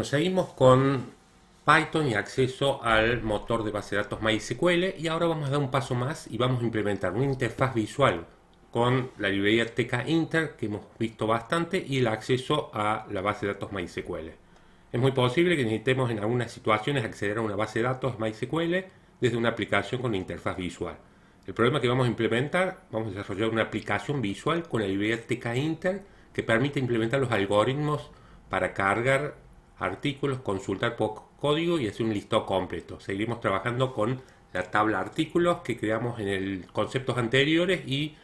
Bueno, seguimos con Python y acceso al motor de base de datos MySQL y ahora vamos a dar un paso más y vamos a implementar una interfaz visual con la librería tkinter que hemos visto bastante y el acceso a la base de datos MySQL. Es muy posible que necesitemos en algunas situaciones acceder a una base de datos MySQL desde una aplicación con interfaz visual. El problema que vamos a implementar, vamos a desarrollar una aplicación visual con la librería tkinter que permite implementar los algoritmos para cargar artículos, consultar código y hacer un listado completo. Seguiremos trabajando con la tabla artículos que creamos en el conceptos anteriores y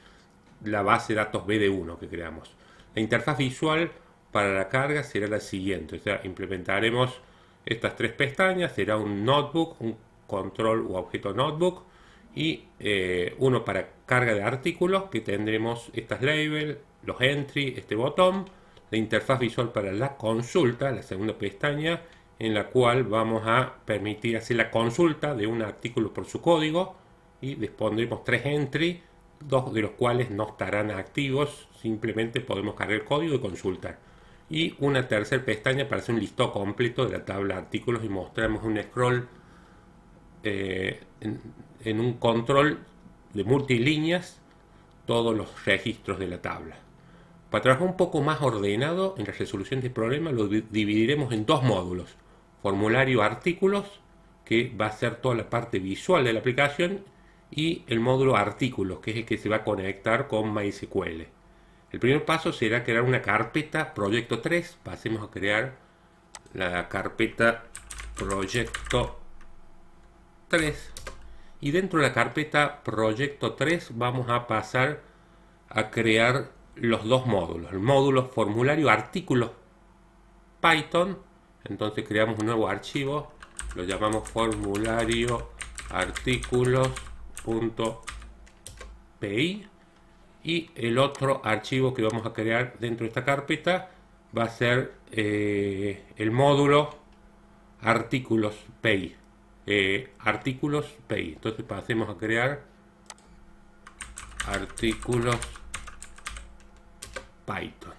la base de datos BD1 que creamos. La interfaz visual para la carga será la siguiente, o sea, implementaremos estas tres pestañas, será un notebook, un control u objeto notebook y uno para carga de artículos que tendremos estas labels, los entry, este botón, la interfaz visual para la consulta, la segunda pestaña, en la cual vamos a permitir hacer la consulta de un artículo por su código y dispondremos tres entry, dos de los cuales no estarán activos, simplemente podemos cargar el código y consultar. Y una tercera pestaña para hacer un listado completo de la tabla de artículos y mostramos un scroll en un control de multilíneas todos los registros de la tabla. Para trabajar un poco más ordenado en la resolución de problema lo dividiremos en dos módulos. Formulario artículos, que va a ser toda la parte visual de la aplicación, y el módulo artículos, que es el que se va a conectar con MySQL. El primer paso será crear una carpeta proyecto 3. Pasemos a crear la carpeta proyecto 3. Y dentro de la carpeta proyecto 3 vamos a pasar a crear los dos módulos. El módulo formulario artículos Python. Entonces creamos un nuevo archivo. Lo llamamos formulario artículos.py. Y el otro archivo que vamos a crear dentro de esta carpeta va a ser el módulo artículos.py. Artículos.py. Entonces pasemos a crear artículos Python.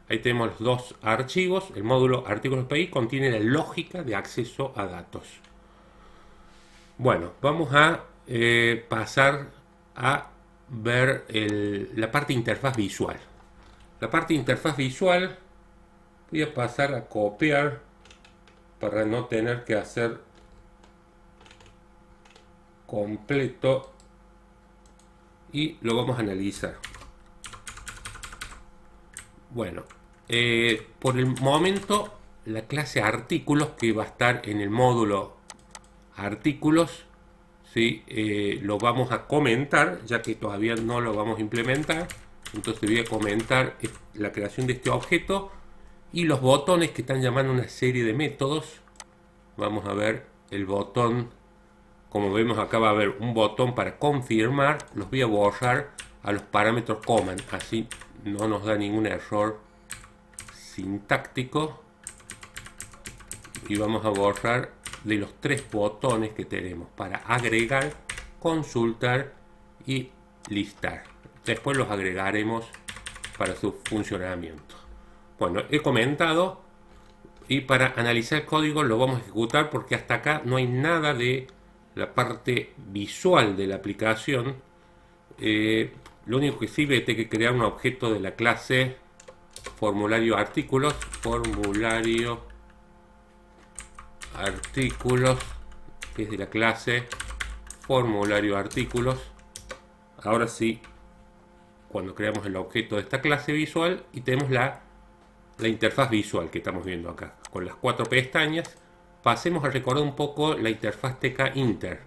Ahí tenemos los dos archivos. El módulo artículos.py contiene la lógica de acceso a datos. Bueno, vamos a pasar a ver la parte de interfaz visual. La parte de interfaz visual voy a pasar a copiar para no tener que hacer completo y lo vamos a analizar. Bueno, por el momento la clase artículos que va a estar en el módulo artículos, ¿sí? Lo vamos a comentar ya que todavía no lo vamos a implementar. Entonces voy a comentar la creación de este objeto y los botones que están llamando una serie de métodos. Vamos a ver el botón. Como vemos acá va a haber un botón para confirmar. Los voy a borrar a los parámetros command, así no nos da ningún error sintáctico. Y vamos a borrar de los tres botones que tenemos para agregar, consultar y listar. Después los agregaremos para su funcionamiento. Bueno, he comentado y para analizar el código lo vamos a ejecutar porque hasta acá no hay nada de la parte visual de la aplicación. Lo único que sirve es que crear un objeto de la clase formulario artículos, que es de la clase formulario artículos. Ahora sí, cuando creamos el objeto de esta clase visual y tenemos la interfaz visual que estamos viendo acá con las cuatro pestañas. Pasemos a recordar un poco la interfaz tkinter.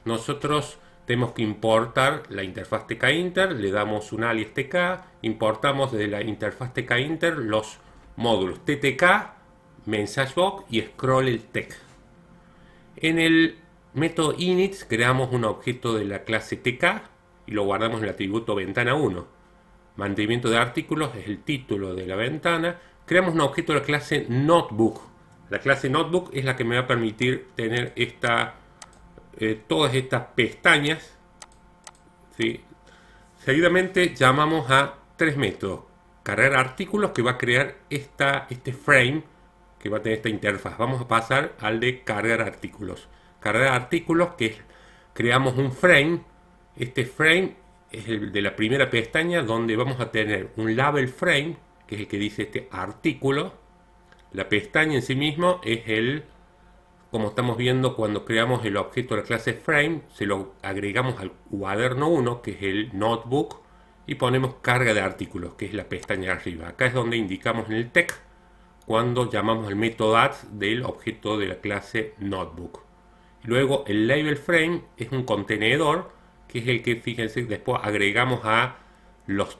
Nosotros tenemos que importar la interfaz tkinter, le damos un alias tk, importamos desde la interfaz tkinter los módulos ttk, messagebox y scrollText. En el método init creamos un objeto de la clase tk y lo guardamos en el atributo ventana 1. Mantenimiento de artículos es el título de la ventana. Creamos un objeto de la clase notebook. La clase notebook es la que me va a permitir tener todas estas pestañas, ¿sí? Seguidamente llamamos a tres métodos. Cargar artículos, que va a crear este frame que va a tener esta interfaz. Vamos a pasar al de cargar artículos. Cargar artículos, que es, creamos un frame. Este frame es el de la primera pestaña, donde vamos a tener un label frame, que es el que dice este artículo. La pestaña en sí mismo es el, como estamos viendo cuando creamos el objeto de la clase frame, se lo agregamos al cuaderno 1, que es el notebook, y ponemos carga de artículos, que es la pestaña de arriba. Acá es donde indicamos en el text cuando llamamos el método add del objeto de la clase notebook. Luego el label frame es un contenedor, que es el que, fíjense, después agregamos a los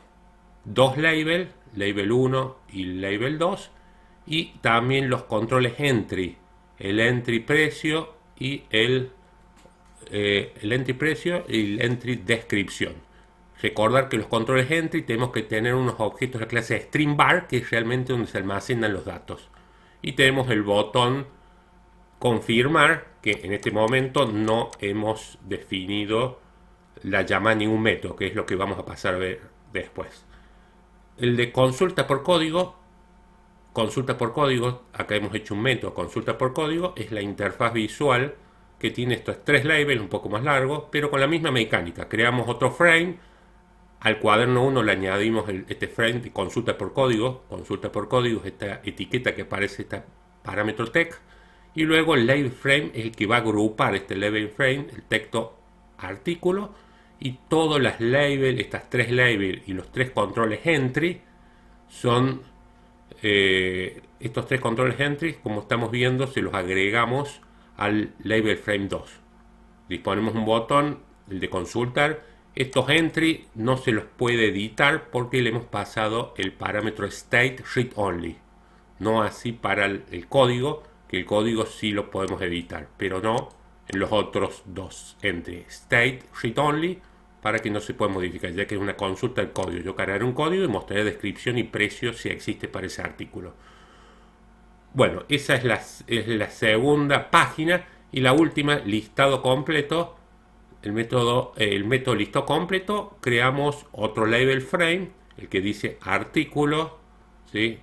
dos labels, label 1 y label 2, y también los controles entry, el entry precio y el entry descripción. Recordar que los controles entry tenemos que tener unos objetos de la clase string bar, que es realmente donde se almacenan los datos. Y tenemos el botón confirmar, que en este momento no hemos definido la llamada a ningún método, que es lo que vamos a pasar a ver después. El de consulta por código, acá hemos hecho un método consulta por código, es la interfaz visual que tiene estos tres labels un poco más largos, pero con la misma mecánica. Creamos otro frame, al cuaderno 1 le añadimos este frame de consulta por código es esta etiqueta que aparece, este parámetro text, y luego el label frame es el que va a agrupar este label frame, el texto artículo, y todas las labels, estas tres labels y los tres controles entry son estos tres controles entry, como estamos viendo, se los agregamos al label frame 2. Disponemos un botón, el de consultar. Estos entry no se los puede editar porque le hemos pasado el parámetro state read only. No así para el código, que el código sí lo podemos editar, pero no en los otros dos entry. State read only, para que no se pueda modificar, ya que es una consulta del código. Yo cargaré un código y mostraré descripción y precio si existe para ese artículo. Bueno, esa es la segunda página. Y la última, listado completo. El método listado completo, creamos otro label frame, el que dice artículo, ¿sí?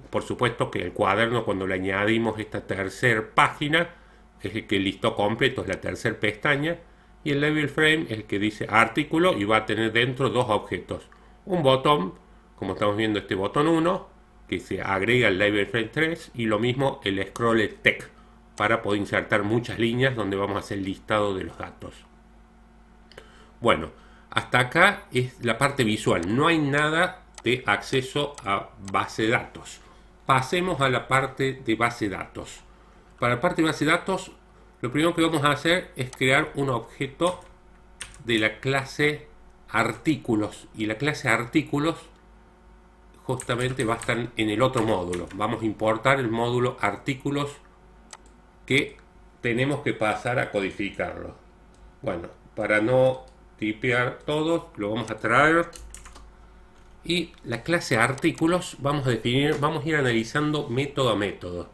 Por supuesto que el cuaderno, cuando le añadimos esta tercera página, es el que listó completo, es la tercera pestaña. Y el label frame es el que dice artículo y va a tener dentro dos objetos. Un botón, como estamos viendo este botón 1, que se agrega al label frame 3, y lo mismo el scroll text, para poder insertar muchas líneas donde vamos a hacer el listado de los datos. Bueno, hasta acá es la parte visual. No hay nada de acceso a base de datos. Pasemos a la parte de base de datos. Para la parte de base de datos, lo primero que vamos a hacer es crear un objeto de la clase artículos. Y la clase artículos justamente va a estar en el otro módulo. Vamos a importar el módulo artículos, que tenemos que pasar a codificarlo. Bueno, para no tipear todos, lo vamos a traer. Y la clase artículos vamos a definir, vamos a ir analizando método a método.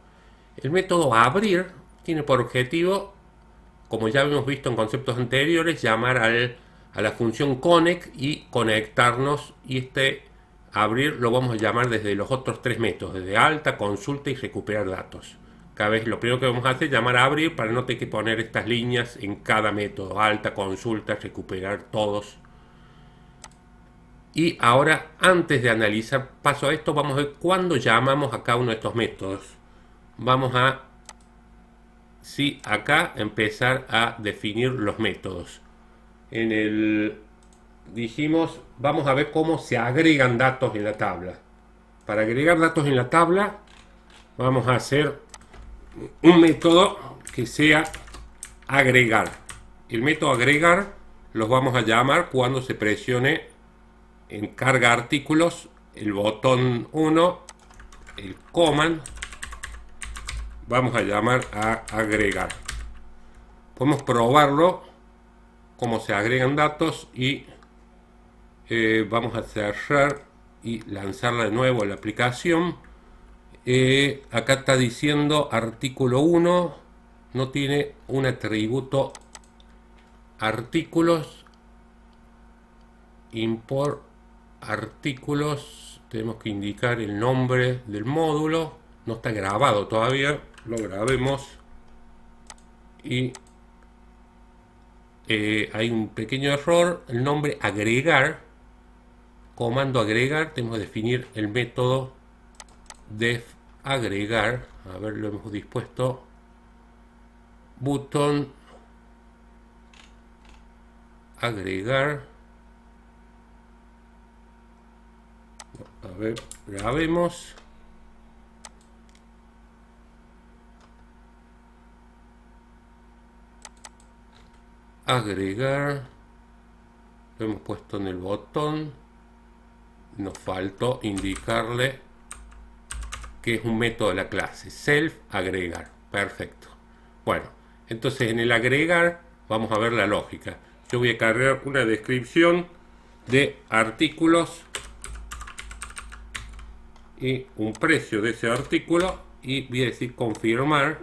El método abrir tiene por objetivo, como ya hemos visto en conceptos anteriores, llamar a la función connect y conectarnos, y este abrir lo vamos a llamar desde los otros tres métodos, desde alta, consulta y recuperar datos. Cada vez lo primero que vamos a hacer es llamar a abrir, para no tener que poner estas líneas en cada método, alta, consulta, recuperar, todos. Y ahora, antes de analizar paso a esto, vamos a ver cuándo llamamos a cada uno de estos métodos. Vamos a, sí, acá empezar a definir los métodos. En el, dijimos, vamos a ver cómo se agregan datos en la tabla. Para agregar datos en la tabla, vamos a hacer un método que sea agregar. El método agregar los vamos a llamar cuando se presione en carga artículos el botón 1, el command, vamos a llamar a agregar. Podemos probarlo cómo se agregan datos, y vamos a cerrar y lanzarla de nuevo a la aplicación. Acá está diciendo artículo 1 no tiene un atributo artículos. Import artículos, tenemos que indicar el nombre del módulo, no está grabado todavía, lo grabemos. Y hay un pequeño error, el nombre agregar, comando agregar, tenemos que definir el método def agregar. A ver, lo hemos dispuesto. Button agregar. A ver, grabemos. Agregar. Lo hemos puesto en el botón. Nos faltó indicarle que es un método de la clase self agregar. Perfecto. Bueno, entonces en el agregar vamos a ver la lógica. Yo voy a cargar una descripción de artículos y un precio de ese artículo y voy a decir confirmar.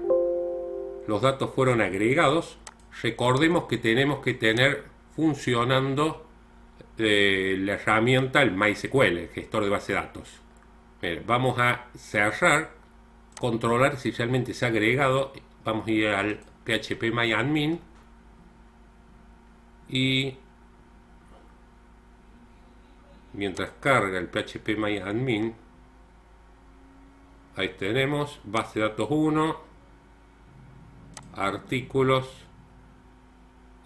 Los datos fueron agregados. Recordemos que tenemos que tener funcionando la herramienta, el MySQL, el gestor de base de datos. Bien, vamos a cerrar, controlar si realmente se ha agregado. Vamos a ir al phpMyAdmin y mientras carga el phpMyAdmin, ahí tenemos base de datos 1, artículos,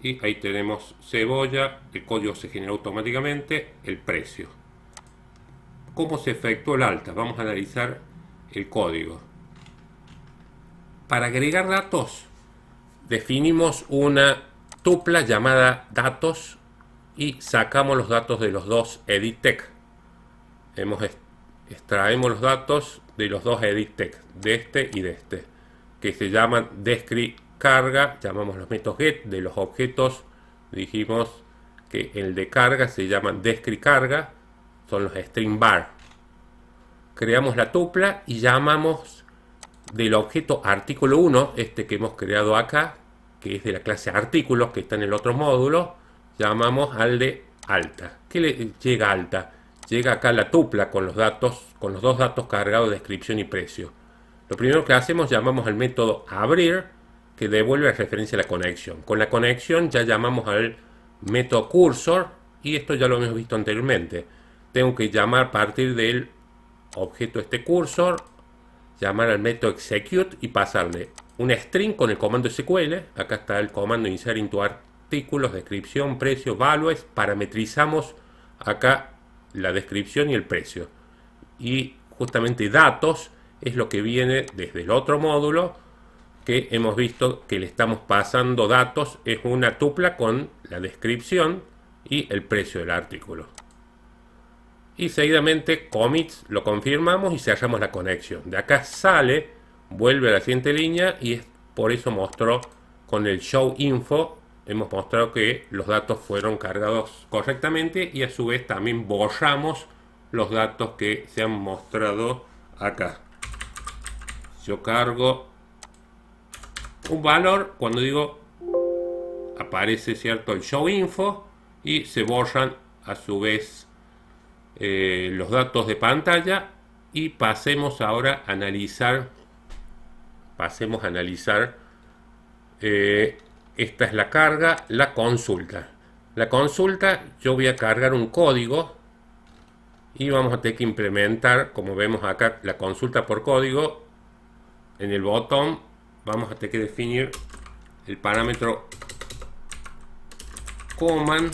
y ahí tenemos cebolla, el código se genera automáticamente, el precio. ¿Cómo se efectuó el alta? Vamos a analizar el código. Para agregar datos, definimos una tupla llamada datos y sacamos los datos de los dos edit-text. Extraemos los datos de los dos edit-text, de este y de este, que se llaman descricarga. Llamamos los métodos get de los objetos. Dijimos que el de carga se llama descricarga, son los string bar. Creamos la tupla y llamamos del objeto artículo 1, este que hemos creado acá, que es de la clase artículos, que está en el otro módulo, llamamos al de alta. ¿Qué le llega alta? Llega acá la tupla con los datos, con los dos datos cargados de descripción y precio. Lo primero que hacemos, llamamos al método abrir, que devuelve la referencia a la conexión. Con la conexión ya llamamos al método cursor, y esto ya lo hemos visto anteriormente. Tengo que llamar a partir del objeto este cursor, llamar al método execute y pasarle un string con el comando SQL. Acá está el comando insert into artículos, descripción, precio, values. Parametrizamos acá la descripción y el precio. Y justamente datos es lo que viene desde el otro módulo, que hemos visto que le estamos pasando datos. Es una tupla con la descripción y el precio del artículo. Y seguidamente commits lo confirmamos y cerramos la conexión. De acá sale, vuelve a la siguiente línea, y es por eso mostró con el show info, hemos mostrado que los datos fueron cargados correctamente, y a su vez también borramos los datos que se han mostrado acá. Yo cargo un valor, cuando digo aparece, cierto, el show info, y se borran a su vez los datos de pantalla. Y pasemos ahora a analizar. Esta es la carga, la consulta. La consulta, yo voy a cargar un código y vamos a tener que implementar, como vemos acá, la consulta por código. En el botón vamos a tener que definir el parámetro command,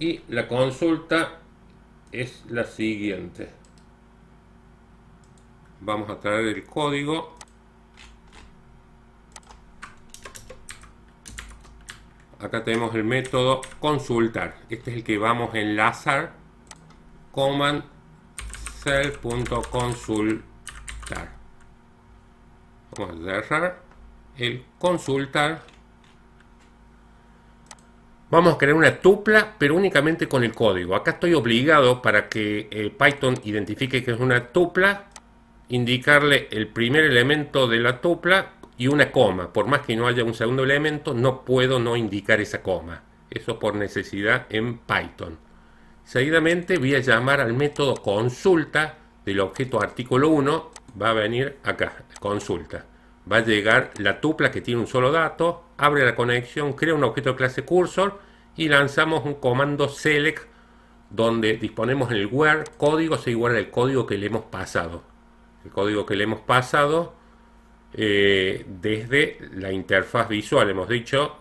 y la consulta es la siguiente. Vamos a traer el código. Acá tenemos el método consultar. Este es el que vamos a enlazar. Command self.consultar. Vamos a cerrar el consultar. Vamos a crear una tupla, pero únicamente con el código. Acá estoy obligado, para que Python identifique que es una tupla, indicarle el primer elemento de la tupla y una coma. Por más que no haya un segundo elemento, no puedo no indicar esa coma. Eso por necesidad en Python. Seguidamente voy a llamar al método consulta del objeto artículo 1 va a venir acá, consulta. Va a llegar la tupla que tiene un solo dato, abre la conexión, crea un objeto de clase cursor y lanzamos un comando select donde disponemos en el where código se igual al código que le hemos pasado. El código que le hemos pasado desde la interfaz visual. Hemos dicho,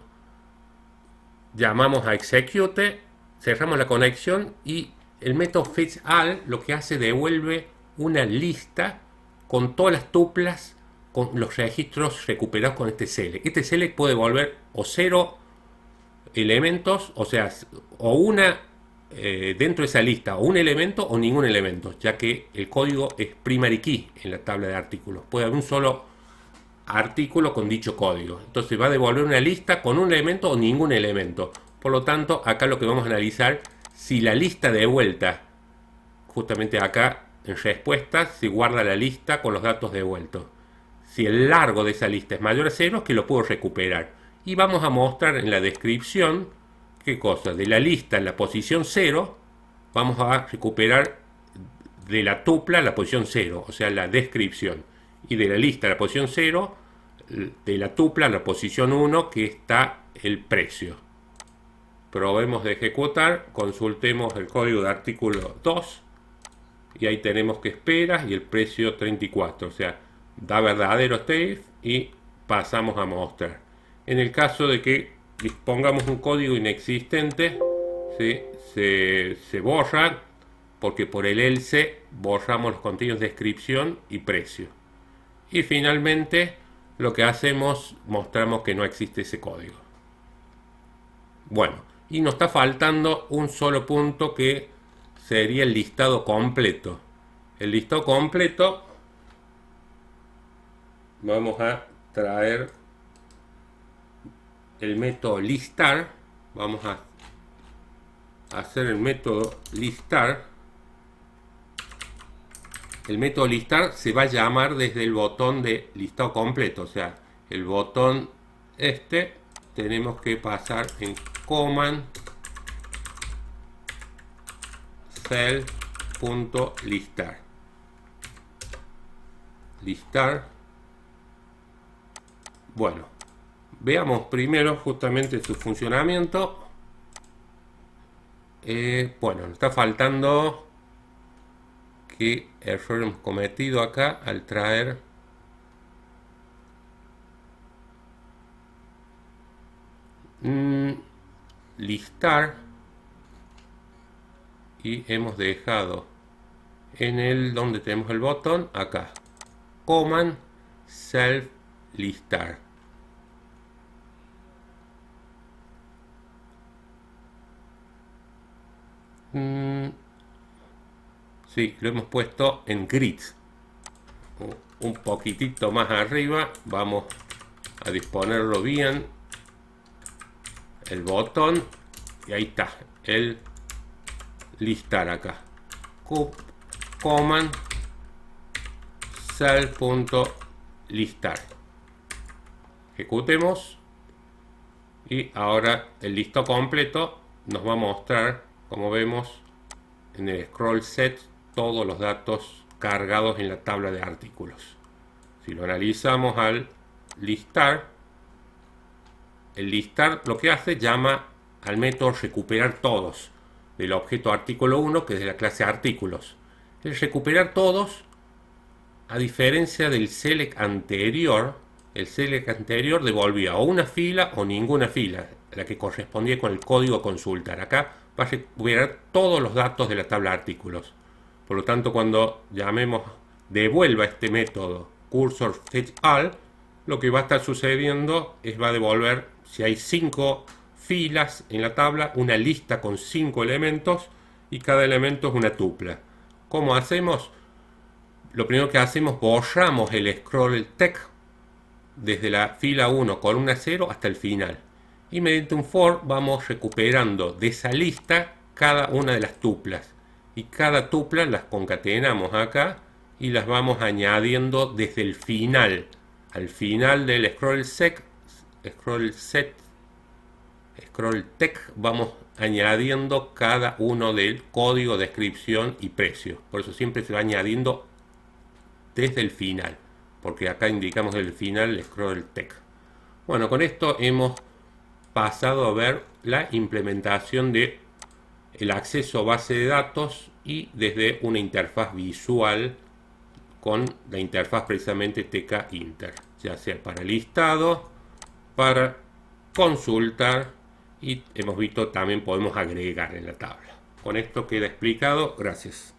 llamamos a execute, cerramos la conexión y el método fetchAll lo que hace devuelve una lista con todas las tuplas con los registros recuperados con este select. Este select puede volver o 0 elementos, o sea, o una dentro de esa lista, o un elemento o ningún elemento, ya que el código es primary key en la tabla de artículos. Puede haber un solo artículo con dicho código. Entonces va a devolver una lista con un elemento o ningún elemento. Por lo tanto, acá lo que vamos a analizar, si la lista de vuelta, justamente acá en respuestas, se guarda la lista con los datos devueltos. Si el largo de esa lista es mayor a 0, es que lo puedo recuperar. Y vamos a mostrar en la descripción qué cosa. De la lista en la posición 0, vamos a recuperar de la tupla la posición 0, o sea, la descripción. Y de la lista a la posición 0, de la tupla a la posición 1, que está el precio. Probemos de ejecutar, consultemos el código de artículo 2, y ahí tenemos que espera y el precio 34, o sea, da verdadero este if y pasamos a mostrar. En el caso de que dispongamos un código inexistente, ¿sí? se borra, porque por el else borramos los contenidos de descripción y precio. Y finalmente lo que hacemos, mostramos que no existe ese código. Bueno, y nos está faltando un solo punto que sería el listado completo. El listado completo, vamos a traer el método listar, vamos a hacer el método listar. El método listar se va a llamar desde el botón de listado completo, o sea, el botón este tenemos que pasar en command cell.listar. Listar. Bueno, veamos primero justamente su funcionamiento. Bueno, nos está faltando qué error hemos cometido acá al traer listar y hemos dejado en el donde tenemos el botón acá command self listar. Sí, lo hemos puesto en grid, un poquitito más arriba. Vamos a disponerlo bien, el botón, y ahí está el listar acá, command cell.listar. Ejecutemos y ahora el listo completo nos va a mostrar, como vemos en el scroll set, todos los datos cargados en la tabla de artículos. Si lo analizamos al listar, el listar lo que hace, llama al método recuperar todos del objeto artículo 1, que es de la clase artículos. El recuperar todos, a diferencia del select anterior, el select anterior devolvía o una fila o ninguna fila, la que correspondía con el código a consultar. Acá va a recuperar todos los datos de la tabla de artículos. Por lo tanto, cuando llamemos devuelva este método cursor fetch all, lo que va a estar sucediendo es va a devolver, si hay 5 filas en la tabla, una lista con 5 elementos y cada elemento es una tupla. ¿Cómo hacemos? Lo primero que hacemos, borramos el scroll text desde la fila 1, columna 0 hasta el final. Y mediante un for vamos recuperando de esa lista cada una de las tuplas. Y cada tupla las concatenamos acá y las vamos añadiendo desde el final. Al final del scroll text vamos añadiendo cada uno del código, descripción y precio. Por eso siempre se va añadiendo desde el final, porque acá indicamos el final el scroll text. Bueno, con esto hemos pasado a ver la implementación de el acceso a base de datos y desde una interfaz visual con la interfaz precisamente TK Inter, ya sea para listado, para consultar y hemos visto también podemos agregar en la tabla. Con esto queda explicado. Gracias.